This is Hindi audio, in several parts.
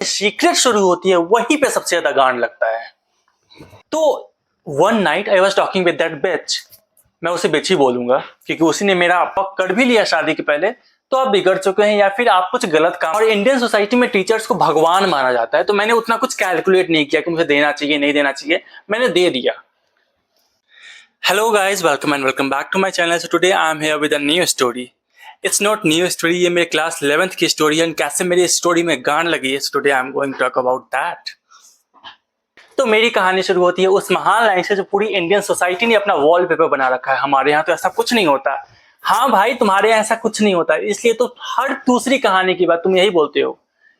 सीक्रेट शुरू होती है वहीं पे सबसे ज्यादा गांड लगता है। तो one night I was talking with that bitch. मैं उसे बिच ही बोलूंगा क्योंकि उसी ने मेरा पकड़ भी लिया शादी के पहले। तो आप बिगड़ चुके हैं या फिर आप कुछ गलत काम, और इंडियन सोसाइटी में टीचर्स को भगवान माना जाता है। तो मैंने उतना कुछ कैलकुलेट नहीं किया कि मुझे देना चाहिए नहीं देना चाहिए, मैंने दे दिया। Hello guys, welcome and welcome back to my channel. So today I am here with a new story. It's not new story, ये मेरे क्लास 11th की स्टोरी है। कैसे मेरी स्टोरी में गांड लगी है, so today I am going to talk about that. तो मेरी कहानी शुरू होती है उस महान लाइन से जो पूरी इंडियन सोसाइटी ने अपना वॉलपेपर बना रखा है। हमारे यहाँ तो ऐसा कुछ नहीं होता। हाँ भाई, तुम्हारे यहाँ ऐसा कुछ नहीं होता, इसलिए तो हर दूसरी कहानी की बात तुम यही बोलते हो,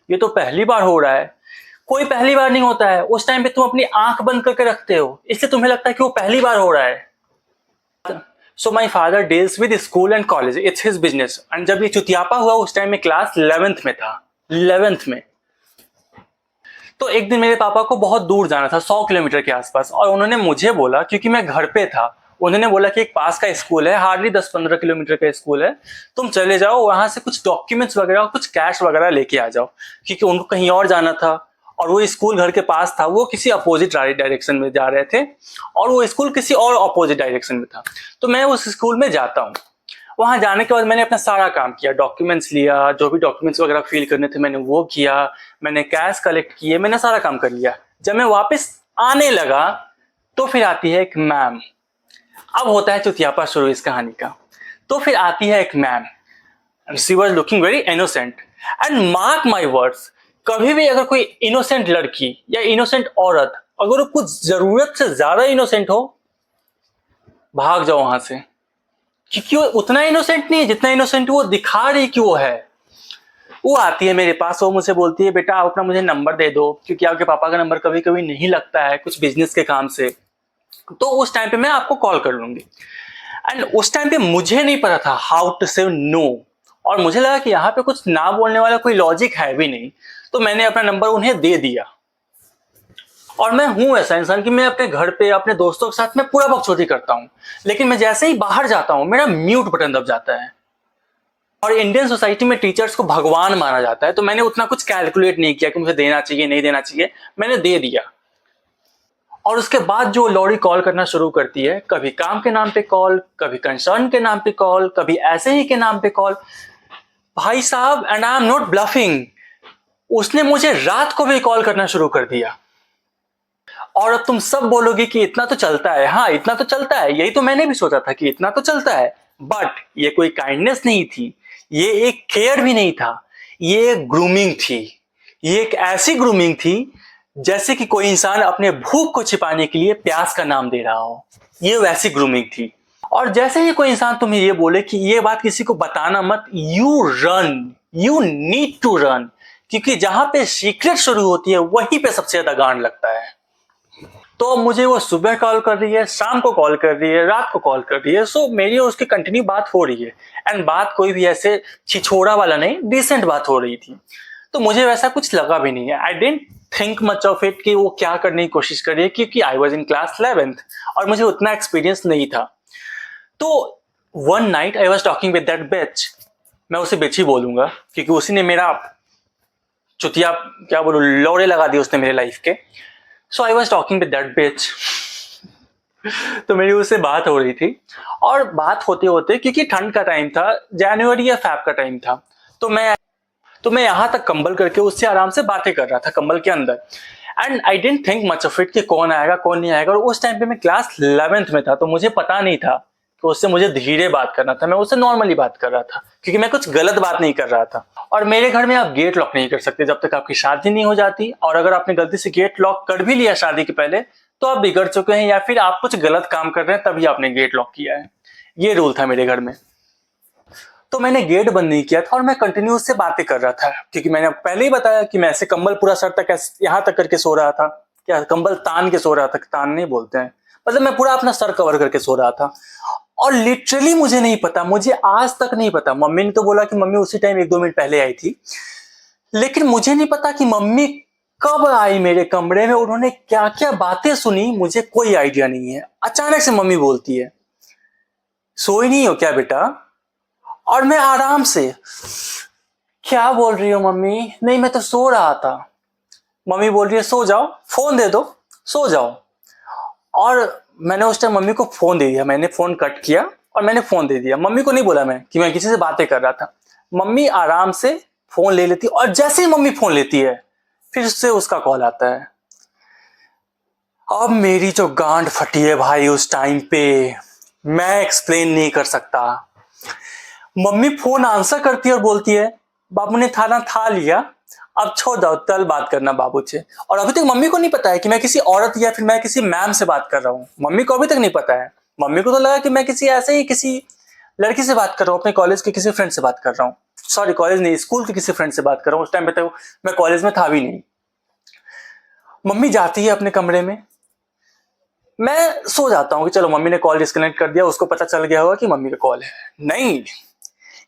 ये तो पहली बार हो रहा है। कोई पहली बार नहीं होता है। उस टाइम पे तुम अपनी आंख बंद करके रखते हो, इसलिए तुम्हें लगता है कि वो पहली बार हो रहा है। So my father deals with school and college, it's his business. And जब ये चुतियापा हुआ उस टाइम में क्लास 11th में था। 11th में तो एक दिन मेरे पापा को बहुत दूर जाना था, 100 किलोमीटर के आसपास, और उन्होंने मुझे बोला, क्योंकि मैं घर पे था, उन्होंने बोला कि एक पास का स्कूल है, हार्डली 10-15 किलोमीटर का स्कूल है, तुम चले जाओ वहां से कुछ डॉक्यूमेंट्स वगैरह कुछ कैश वगैरह लेके आ जाओ। क्योंकि उनको कहीं और जाना था और वो स्कूल घर के पास था, वो किसी अपोजिट डायरेक्शन में जा रहे थे और वो स्कूल किसी और अपोजिट डायरेक्शन में था। तो मैं उस स्कूल में जाता हूँ। वहां जाने के बाद मैंने अपना सारा काम किया, डॉक्यूमेंट्स लिया, जो भी डॉक्यूमेंट्स वगैरह फिल करने थे मैंने वो किया, मैंने कैश कलेक्ट किए, मैंने सारा काम कर लिया। जब मैं वापस आने लगा तो फिर आती है एक मैम। अब होता है चुतियापा शुरू इस कहानी का। तो फिर आती है एक ma'am, she was looking very innocent. And mark my words, कभी भी अगर कोई इनोसेंट लड़की या इनोसेंट औरत अगर वो कुछ जरूरत से ज्यादा इनोसेंट हो, भाग जाओ वहां से। क्योंकि वो उतना इनोसेंट नहीं है जितना इनोसेंट वो दिखा रही कि वो है। वो आती है मेरे पास, वो मुझे बोलती है, बेटा आप अपना मुझे नंबर दे दो, क्योंकि आपके पापा का नंबर कभी कभी नहीं लगता है कुछ बिजनेस के काम से, तो उस टाइम पे मैं आपको कॉल कर लूंगी। एंड उस टाइम पे मुझे नहीं पता था हाउ टू से नो, और मुझे लगा कि यहाँ पे कुछ ना बोलने वाला कोई लॉजिक है भी नहीं, तो मैंने अपना नंबर उन्हें दे दिया। और मैं हूं ऐसा इंसान कि मैं अपने घर पे अपने दोस्तों के साथ मैं पूरा बकचोदी करता हूं, लेकिन मैं जैसे ही बाहर जाता हूं मेरा म्यूट बटन दब जाता है। और इंडियन सोसाइटी में टीचर्स को भगवान माना जाता है। तो मैंने उतना कुछ कैलकुलेट नहीं किया कि मुझे देना चाहिए नहीं देना चाहिए, मैंने दे दिया। और उसके बाद जो लौड़ी कॉल करना शुरू करती है, कभी काम के नाम पे कॉल, कभी कंसर्न के नाम पे कॉल, कभी ऐसे ही के नाम पे कॉल। भाई साहब, and I am not bluffing, उसने मुझे रात को भी कॉल करना शुरू कर दिया। और अब तुम सब बोलोगे कि इतना तो चलता है। हाँ, इतना तो चलता है, यही तो मैंने भी सोचा था कि इतना तो चलता है। बट ये कोई काइंडनेस नहीं थी, ये एक केयर भी नहीं था, ये एक ग्रूमिंग थी। ये एक ऐसी ग्रूमिंग थी जैसे कि कोई इंसान अपने भूख को छिपाने के लिए प्यास का नाम दे रहा हो, ये वैसी ग्रूमिंग थी। और जैसे ही कोई इंसान तुम्हें ये बोले कि ये बात किसी को बताना मत, you run, you need to run. क्योंकि जहां पे सीक्रेट शुरू होती है वहीं पे सबसे ज्यादा गांड लगता है। तो अब मुझे वो सुबह कॉल कर रही है, शाम को कॉल कर रही है, रात को कॉल कर रही है। सो मेरी और उसकी कंटिन्यू बात हो रही है। एंड बात कोई भी ऐसे छिछोड़ा वाला नहीं, डिसेंट बात हो रही थी। तो मुझे वैसा कुछ लगा भी नहीं है। I didn't think much of it कि वो क्या करने की कोशिश कर रही है, क्योंकि I was in class 11th और मुझे उतना एक्सपीरियंस नहीं था। तो one night I was talking with that bitch. मैं उसे बिच ही बोलूंगा क्योंकि उसी ने मेरा चुतिया, क्या बोलूं, लौड़े लगा दिए उसने मेरे लाइफ के। So I was talking with that bitch. तो मेरी उससे बात हो रही थी, और बात होते होते, क्योंकि ठंड का टाइम था, जनवरी या फेब का टाइम था, तो मैं यहां तक कंबल करके उससे आराम से बातें कर रहा था कंबल के अंदर। And I didn't think much of it कि कौन आएगा कौन नहीं आएगा। और उस टाइम पे मैं क्लास 11th में था, तो मुझे पता नहीं था कि उससे मुझे धीरे बात करना था। मैं उससे नॉर्मली बात कर रहा था क्योंकि मैं कुछ गलत बात नहीं कर रहा था। और मेरे घर में आप गेट लॉक नहीं कर सकते जब तक आपकी शादी नहीं हो जाती, और अगर आपने गलती से गेट लॉक कर भी लिया शादी के पहले तो आप बिगड़ चुके हैं, या फिर आप कुछ गलत काम कर रहे हैं तभी आपने गेट लॉक किया है। ये रूल था मेरे घर में। तो मैंने गेट बंद नहीं किया था और मैं कंटिन्यू उससे बातें कर रहा था, क्योंकि मैंने पहले ही बताया कि मैं ऐसे कंबल पूरा सर तक यहाँ तक करके सो रहा था। क्या, कंबल तान के सो रहा था, तान नहीं बोलते हैं, मतलब मैं पूरा अपना सर कवर करके सो रहा था। और लिटरली मुझे नहीं पता, मुझे आज तक नहीं पता। मम्मी ने तो बोला कि मम्मी उसी टाइम 1-2 मिनट पहले आई थी, लेकिन मुझे नहीं पता कि मम्मी कब आई मेरे कमरे में, उन्होंने क्या क्या बातें सुनी, मुझे कोई आइडिया नहीं है। अचानक से मम्मी बोलती है, सोई नहीं हो क्या बेटा? और मैं आराम से, क्या बोल रही हो मम्मी? नहीं, मैं तो सो रहा था। मम्मी बोल रही है सो जाओ, फोन दे दो, सो जाओ। और मैंने उस टाइम मम्मी को फोन दे दिया, मैंने फोन कट किया और मैंने फोन दे दिया। मम्मी को नहीं बोला मैं कि मैं किसी से बातें कर रहा था। मम्मी आराम से फोन ले लेती और जैसे ही मम्मी फोन लेती है फिर से उसका कॉल आता है। अब मेरी जो गांड फटी है भाई उस टाइम पे, मैं एक्सप्लेन नहीं कर सकता। मम्मी फोन आंसर करती है और बोलती है बाबू ने खाना खा लिया, अब छोड़ दो, कल बात करना बाबू से। और अभी तक मम्मी को नहीं पता है कि मैं किसी औरत या फिर मैं किसी मैम से बात कर रहा हूँ। मम्मी को अभी तक नहीं पता है। मम्मी को तो लगा कि मैं किसी ऐसे ही किसी लड़की से बात कर रहा हूँ, अपने कॉलेज के किसी फ्रेंड से बात कर रहा हूँ। सॉरी, कॉलेज नहीं, स्कूल के किसी फ्रेंड से बात कर रहा हूँ। उस टाइम पे तो मैं कॉलेज में था भी नहीं। मम्मी जाती है अपने कमरे में, मैं सो जाता हूँ कि चलो मम्मी ने कॉल डिस्कनेक्ट कर दिया, उसको पता चल गया होगा कि मम्मी का कॉल है। नहीं,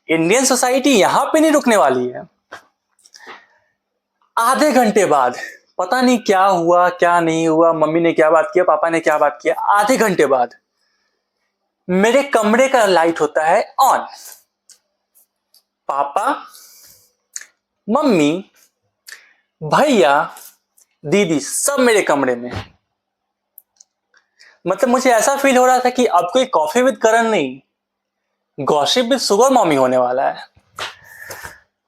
इंडियन सोसाइटी यहां पे नहीं रुकने वाली है। आधे घंटे बाद पता नहीं क्या हुआ क्या नहीं हुआ, मम्मी ने क्या बात किया, पापा ने क्या बात किया, आधे घंटे बाद मेरे कमरे का लाइट होता है ऑन। पापा, मम्मी, भैया, दीदी सब मेरे कमरे में। मतलब मुझे ऐसा फील हो रहा था कि अब कोई कॉफी विद करण नहीं, गॉसिप विद सुगर मॉमी होने वाला है।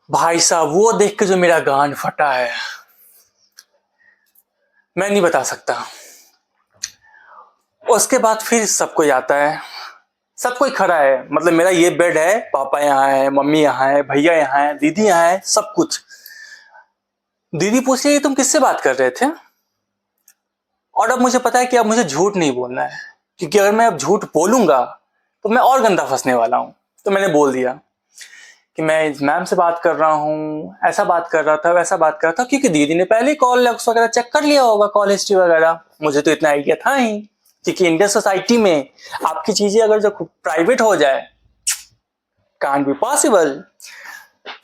भाई साहब वो देख के जो मेरा गांड फटा है मैं नहीं बता सकता। उसके बाद फिर सब कोई आता है, सब कोई खड़ा है। मतलब मेरा ये बेड है, पापा यहाँ है, मम्मी यहाँ है, भैया यहाँ है, दीदी यहाँ है, सब कुछ। दीदी पूछ रही है तुम किससे बात कर रहे थे। और अब मुझे पता है कि अब मुझे झूठ नहीं बोलना है, क्योंकि अगर मैं अब झूठ बोलूंगा तो मैं और गंदा फंसने वाला हूं। तो मैंने बोल दिया कि मैं इस मैम से बात कर रहा हूँ, ऐसा बात कर रहा था, वैसा बात कर रहा था, क्योंकि दीदी ने पहले ही कॉल लॉग्स वगैरह चेक कर लिया होगा, कॉल हिस्ट्री वगैरह। मुझे तो इतना आइडिया था ही, क्योंकि इंडियन सोसाइटी में आपकी चीजें अगर जो प्राइवेट हो जाए कांट बी पॉसिबल।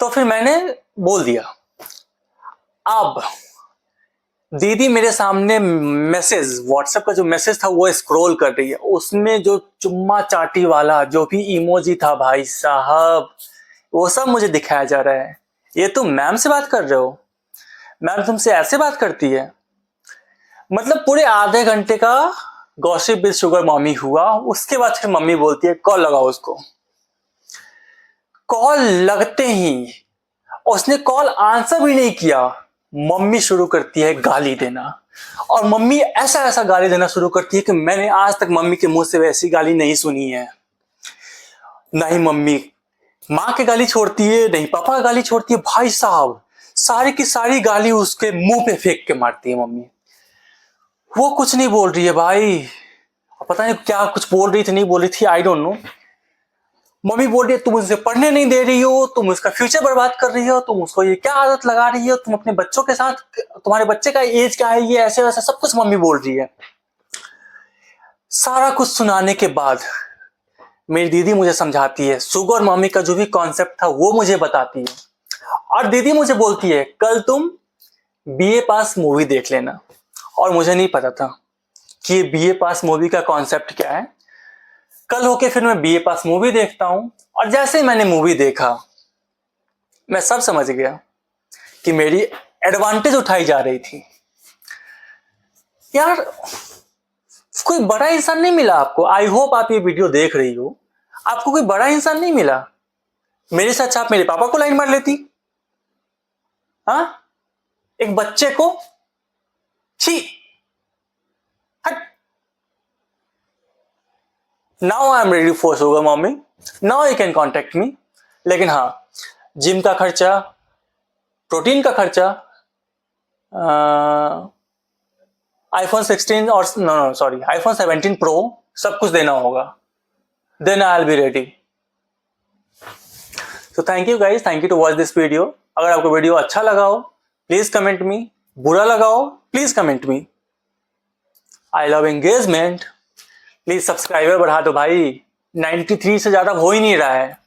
तो फिर मैंने बोल दिया। अब दीदी मेरे सामने मैसेज, व्हाट्सएप का जो मैसेज था वो स्क्रॉल कर रही है, उसमें जो चुम्मा चाटी वाला जो भी इमोजी था भाई साहब वो सब मुझे दिखाया जा रहा है। ये तुम मैम से बात कर रहे हो, मैम तुमसे ऐसे बात करती है। मतलब पूरे आधे घंटे का गॉसिप विद शुगर मम्मी हुआ। उसके बाद फिर मम्मी बोलती है कॉल लगाओ उसको। कॉल लगते ही उसने कॉल आंसर भी नहीं किया, मम्मी शुरू करती है गाली देना। और मम्मी ऐसा ऐसा गाली देना शुरू करती है कि मैंने आज तक मम्मी के मुंह से वैसी गाली नहीं सुनी है। नहीं मम्मी माँ की गाली छोड़ती है, नहीं पापा की गाली छोड़ती है, भाई साहब सारी की सारी गाली उसके मुंह पे फेंक के मारती है मम्मी। वो कुछ नहीं बोल रही है भाई, पता नहीं क्या कुछ बोल रही थी नहीं बोल रही थी, आई डोंट नो। मम्मी बोल रही है तुम उसे पढ़ने नहीं दे रही हो, तुम उसका फ्यूचर बर्बाद कर रही हो, तुम उसको ये क्या आदत लगा रही हो, तुम अपने बच्चों के साथ, तुम्हारे बच्चे का एज क्या है, ये ऐसे वैसे सब कुछ मम्मी बोल रही है। सारा कुछ सुनाने के बाद मेरी दीदी मुझे समझाती है, शुगर मम्मी का जो भी कॉन्सेप्ट था वो मुझे बताती है। और दीदी मुझे बोलती है कल तुम बीए पास मूवी देख लेना। और मुझे नहीं पता था कि ये बीए पास मूवी का कॉन्सेप्ट क्या है। कल होके फिर मैं बीए पास मूवी देखता हूं, और जैसे ही मैंने मूवी देखा मैं सब समझ गया कि मेरी एडवांटेज उठाई जा रही थी। यार कोई बड़ा इंसान नहीं मिला आपको, आई होप आप ये वीडियो देख रही हो, आपको कोई बड़ा इंसान नहीं मिला। मेरे से अच्छा आप मेरे पापा को लाइन मार लेती। हाँ, एक बच्चे को, छी, हट। Now I am ready for sugar mommy, now you can contact me. लेकिन हाँ, जिम का खर्चा, प्रोटीन का खर्चा, आईफोन 16 और नो सॉरी आईफोन 17 प्रो सब कुछ देना होगा। Then I will be ready. तो thank you guys, thank you to watch this video. अगर आपको वीडियो अच्छा लगा हो प्लीज कमेंट मी, बुरा लगा हो please comment me. I love engagement. Please subscriber बढ़ा दो भाई, 93 से ज्यादा हो ही नहीं रहा है।